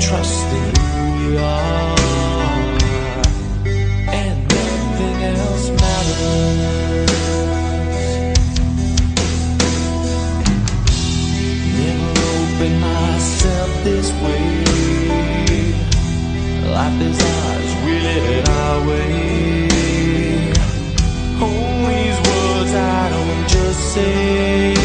trust in who we are, and nothing else matters. Never opened myself this way. Life is ours, we live it our way. All these words I don't just say.